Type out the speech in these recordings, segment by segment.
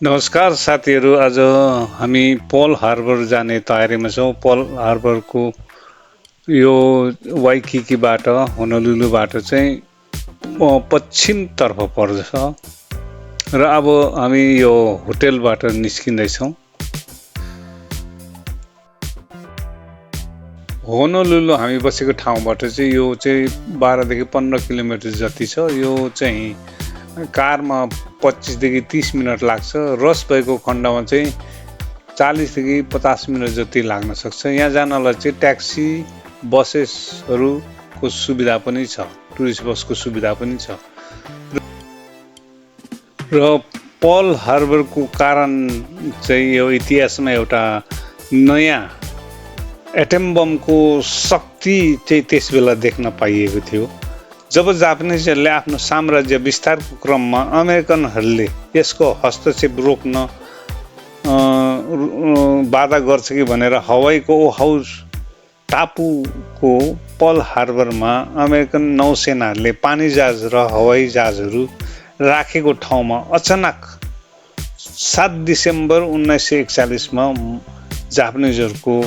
नमस्कार साथीहरू, आज हामी पर्ल हार्बर जाने तयारीमा छौँ। पर्ल हार्बरको यो वाइकिकीबाट होनोलुलुबाट चाहिँ पश्चिमतर्फ पर्दछ र अब हामी यो होटेलबाट निस्किँदैछौँ। होनोलुलु हामी बसेको ठाउँबाट चाहिँ यो चाहिँ 12 देखि 15 किलोमिटर जति छ। यो चाहिँ कारमा 25 देखि 30 मिनट लाग्छ। रस भएको खण्डमा चाहिँ 40 देखि 50 मिनट जति लाग्न सक्छ। यहाँ जानलाई चाहिँ ट्याक्सी बसेसहरूको सुविधा पनि छ, टुरिस्ट बसको सुविधा पनि छ। र पर्ल हार्बरको कारण चाहिँ यो इतिहासमा एउटा नयाँ एटम बमको शक्ति चाहिँ त्यस बेला देख्न पाइएको थियो। जब जापानिजहरूले आफ्नो साम्राज्य विस्तारको क्रममा अमेरिकनहरूले यसको हस्तक्षेप रोक्न बाधा गर्छ कि भनेर हवाईको ओहाउ टापुको पर्ल हार्बरमा अमेरिकन नौसेनाहरूले पानी जहाज र हवाई जहाजहरू राखेको ठाउँमा अचानक 7 डिसेम्बर 1941 मा जापानिजहरूको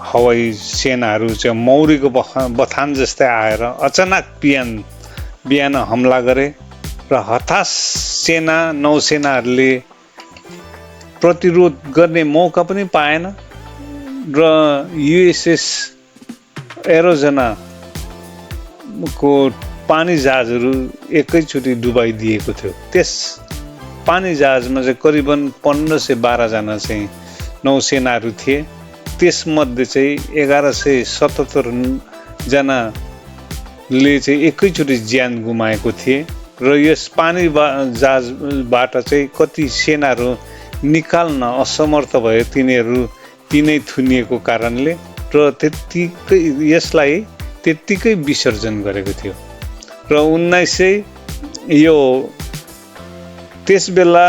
हवाई सेनाहरू चाहिँ मौरीको बथान जस्तै आएर अचानक बिहान हमला गरे र हताश नौसेनाहरूले प्रतिरोध गर्ने मौका पनि पाएन र युएसएस एरोजना को पानी जहाजहरू एकैचोटि डुबाइदिएको थियो। त्यस पानी जहाजमा चाहिँ करिबन 1512 जना चाहिँ नौसेनाहरू थिए। त्यसमध्ये चाहिँ 1177 जनाले चाहिँ एकैचोटि ज्यान गुमाएको थिए र यस पानी जहाजबाट चाहिँ कति सेनाहरू निकाल्न असमर्थ भए, तिनै थुनिएको कारणले र यसलाई त्यत्तिकै विसर्जन गरेको थियो। र त्यस बेला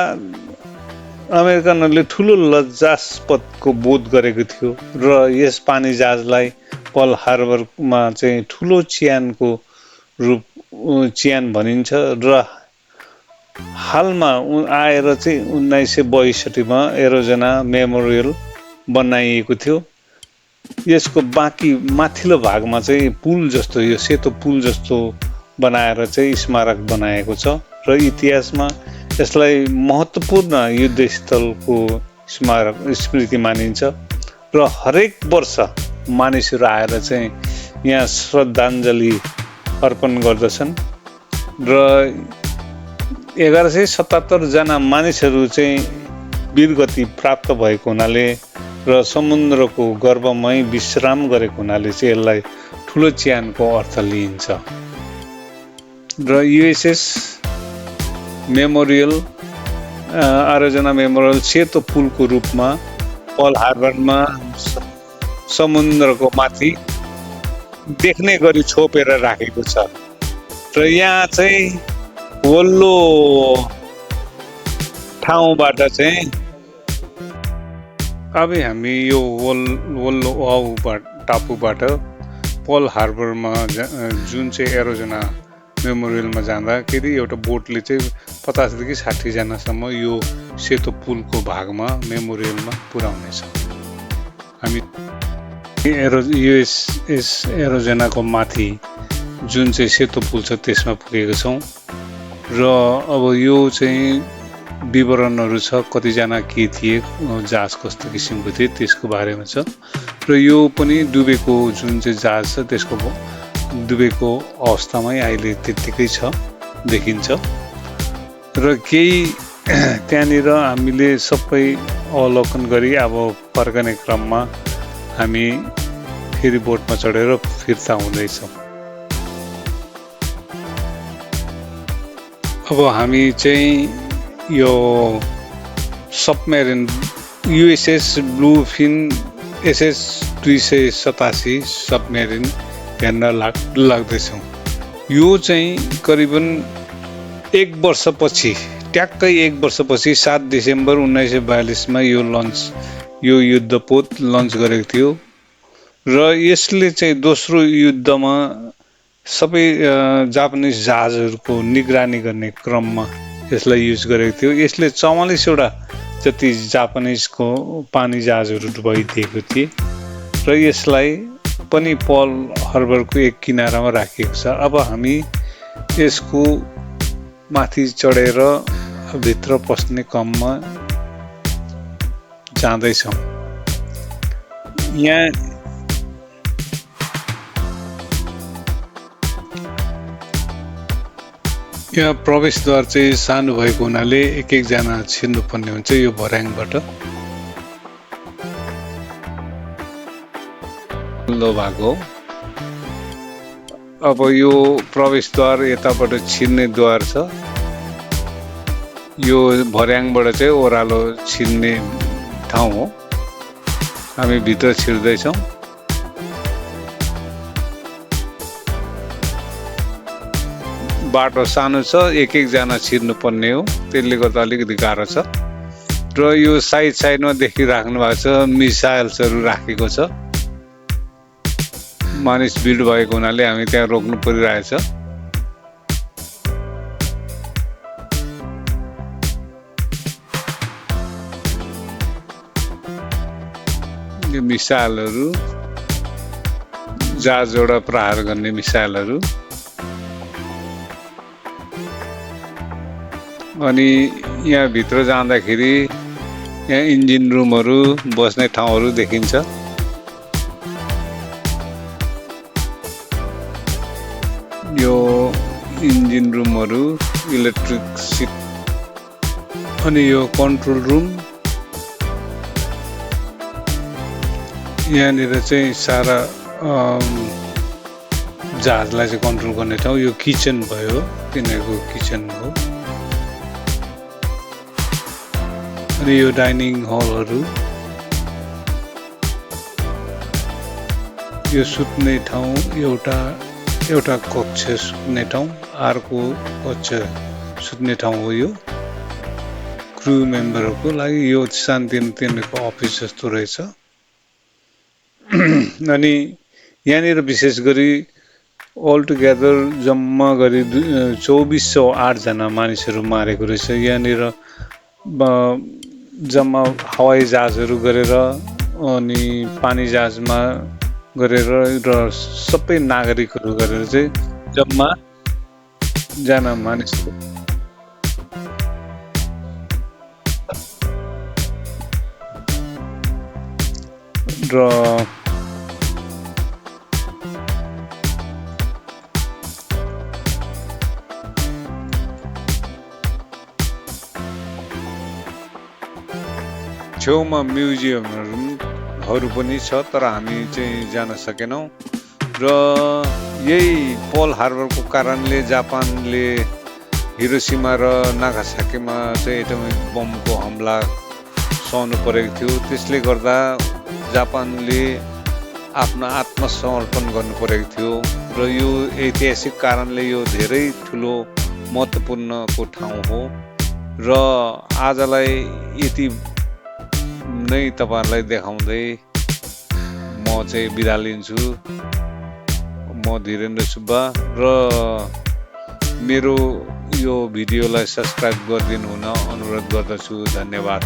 अमेरिकनहरूले ठुलो लज्जास्पदको बोध गरेको थियो र यस पानी जहाजलाई पर्ल हार्बरमा चाहिँ ठुलो चियान भनिन्छ र हालमा आएर चाहिँ 1962 मा एरोजना मेमोरियल बनाइएको थियो। यसको बाँकी माथिल्लो भागमा चाहिँ पुल जस्तो, यो सेतो पुल जस्तो बनाएर चाहिँ स्मारक बनाएको छ र इतिहासमा यसलाई महत्त्वपूर्ण युद्धस्थलको स्मृति मानिन्छ र हरेक वर्ष मानिसहरू आएर चाहिँ यहाँ श्रद्धाञ्जली अर्पण गर्दछन् र 1177 जना मानिसहरू चाहिँ वीरगति प्राप्त भएको हुनाले र समुद्रको गर्भमै विश्राम गरेको हुनाले चाहिँ यसलाई ठुलो चियानको अर्थ लिइन्छ। र युएसएस मेमोरियल एरोजना मेमोरियल सेतो पुलको रूपमा पर्ल हार्बरमा समुद्रको माथि देख्ने गरी छोपेर राखेको छ र यहाँ चाहिँ वल्लो ठाउँबाट चाहिँ अब हामी यो वल्लो ओहाउ टापुबाट पर्ल हार्बरमा जुन चाहिँ एरोजना मेमोरियलमा जाँदाखेरि एउटा बोटले चाहिँ 50 देखि 60 जनासम्म यो सेतो पुलको भागमा मेमोरियलमा पुर्याउनेछ। हामी युएसएस एरोजनाको माथि जुन चाहिँ सेतो पुल छ त्यसमा पुगेका छौँ र अब यो चाहिँ विवरणहरू छ, कतिजना के थिए, जहाज कस्तो किसिमको थिए त्यसको बारेमा छ र यो पनि डुबेको जुन चाहिँ जहाज छ त्यसको डुबेको अवस्थामै अहिले त्यत्तिकै छ, देखिन्छ र केही त्यहाँनिर हामीले सबै अवलोकन गरी अब फर्कने क्रममा हामी फेरि बोटमा चढेर फिर्ता हुँदैछौँ। अब हामी चाहिँ यो submarine USS bluefin SS 287 submarine हेर्न लाग्दैछौँ। यो चाहिँ करिबन 1 वर्षपछि, ट्याक्कै 1 वर्षपछि 7 डिसेम्बर 1942 मा यो युद्धपोत लन्च गरेको थियो र यसले चाहिँ दोस्रो युद्धमा सबै जापानिज जहाजहरूको निगरानी गर्ने क्रममा यसलाई युज गरेको थियो। यसले 44 वटा जति जापानिजको पानी जहाजहरू डुबाइदिएको थिए र यसलाई पनि पल हार्बरको एक किनारामा राखिएको छ। अब हामी यसको माथि चढेर भित्र पस्ने क्रममा जाँदैछौँ। यहाँ प्रवेशद्वार चाहिँ सानो भएको हुनाले एक जना छिर्नुपर्ने हुन्छ यो भर्याङबाट। लो भएको अब यो प्रवेशद्वार यताबाट छिर्ने द्वार छ। यो भर्याङबाट चाहिँ ओह्रालो छिर्ने ठाउँ हो। हामी भित्र छिर्दैछौँ। बाटो सानो छ, एक जना छिर्नुपर्ने हो, त्यसले गर्दा अलिकति गाह्रो छ। र यो साइडमा देखिराख्नु भएको छ मिसाइल्सहरू राखेको छ। मानिस भिड भएको हुनाले हामी त्यहाँ रोक्नु परिरहेछ। यो मिसाइलहरू जहाजबाट प्रहार गर्ने मिसाइलहरू। अनि यहाँ भित्र जाँदाखेरि यहाँ इन्जिन रुमहरू, बस्ने ठाउँहरू देखिन्छ। यो इन्जिन रुमहरू, इलेक्ट्रिक सिट। अनि यो कन्ट्रोल रुम। यहाँनिर चाहिँ सारा जहाजलाई चाहिँ कन्ट्रोल गर्ने ठाउँ। यो किचन भयो, तिनीहरूको किचन हो। अनि यो डाइनिङ हलहरू। यो सुत्ने ठाउँ, एउटा कक्ष सुत्ने ठाउँ, अर्को कक्ष सुत्ने ठाउँ हो। यो क्रू मेम्बरहरूको लागि यो तिनीहरूको अफिस जस्तो रहेछ। अनि यहाँनिर विशेष गरी अल टुगेदर जम्मा गरी 2408 जना मानिसहरू मारेको रहेछ। यहाँनिर जम्मा हवाई जहाजहरू गरेर अनि पानी जहाजमा गरेर र सबै नागरिकहरू गरेर चाहिँ जम्मा जना मानिसहरू र छेउमा म्युजियमहरू पनि छ, तर हामी चाहिँ जान सकेनौँ। र यही पर्ल हार्बरको कारणले जापानले हिरोसिमा र नागासाकीमा चाहिँ एटमिक बमको हमला सहनु परेको थियो। त्यसले गर्दा जापानले आफ्नो आत्मसमर्पण गर्नु परेको थियो। र यो ऐतिहासिक कारणले यो धेरै ठुलो महत्त्वपूर्णको ठाउँ हो। र आजलाई यति नै तपाईहरुलाई देखाउँदै म चाहिँ बिदा लिन्छु। म धीरेन्द्र सुब्बा र मेरो यो भिडियोलाई सब्स्क्राइब गरिदिनु हुन अनुरोध गर्दछु। धन्यवाद।